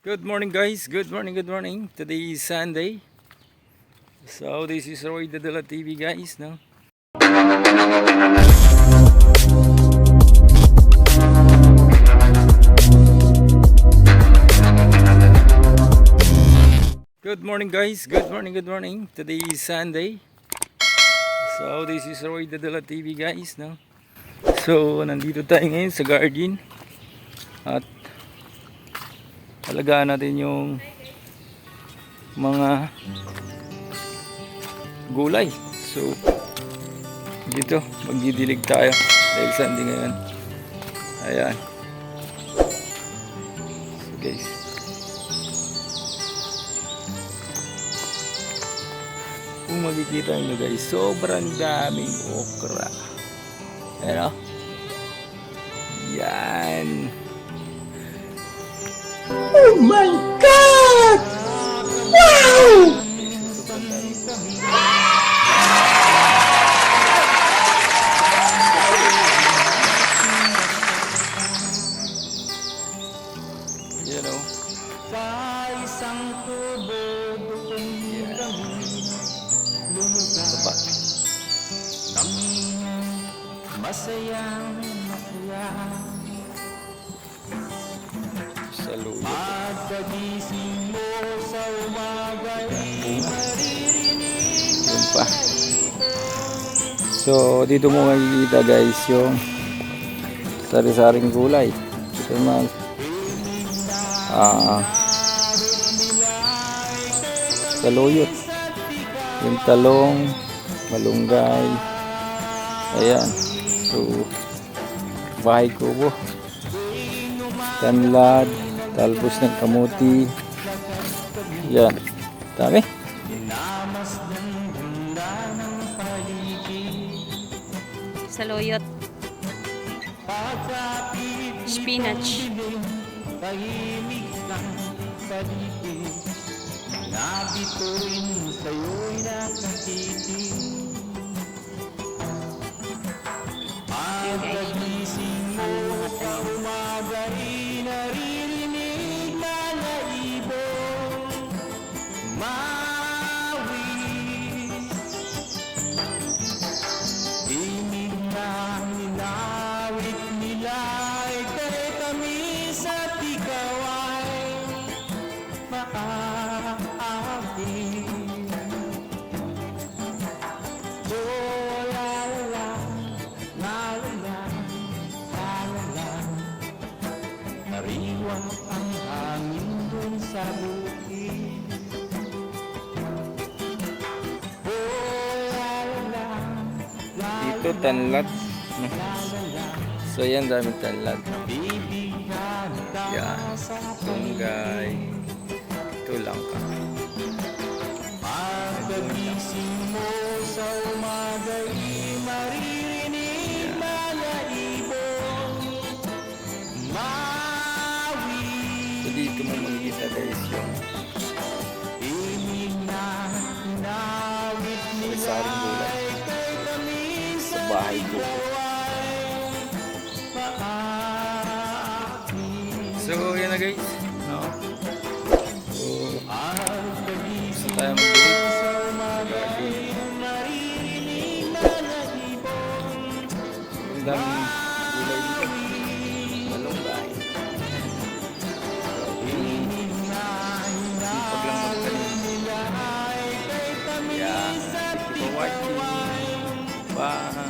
Good morning guys, good morning. Today is Sunday. So this is Roy Dadala TV guys, no? Good morning guys, good morning. Today is Sunday. So this is Roy Dadala TV guys, no? So nandito tayo ngayon sa garden. At alagaan natin yung mga gulay. So dito magdidilig tayo dahil Sunday ngayon. Ayan. So guys, kung makikita nyo guys, sobrang daming okra. Ayan o. Yan. Oh my God! Wow! You know. Sa isang tubo, dukong kami, lumugas. Ito pa. Kami masayang masaya. Saludo. Pagkagising mo sa umaga'y maririnig Yun pa. So dito mo makikita guys yung sari-saring gulay. Ito naman saluyot, yung talong, malunggay. Ayan. So bahay kubo, tanlad, talbos ng kamuti. Yan, dami. Saluyot, spinach, tahimik ng paligid. Nabito rin sa'yo'y nakatitig. Pagkagising mo sa umaga'y naririnig mga ibon mawis. Imig na ninawit nila ay kay tamis at ikaw ay maaabig. Oh, la la, la la la, la la la. Nariwang ang hangin dun sa bukid. Oh, la la, la Dito tanlad. So yan, daming tanlad. Yan, tunggay. Ito lang ka. pagkagising mo sa umaga'y maririnig mga ibon mawis. So dito mo makikita guys yung Imig na hinawit nila sari-saring gulay ay kay tamis sa at bahay ko. ikaw ay maaakit. So yan na guys, no? So gusto tayo magdilig sa garden. Ang daming gulay dito. Malunggay. Sipag lang magtanim. Yan. Thank you for watching. Bye.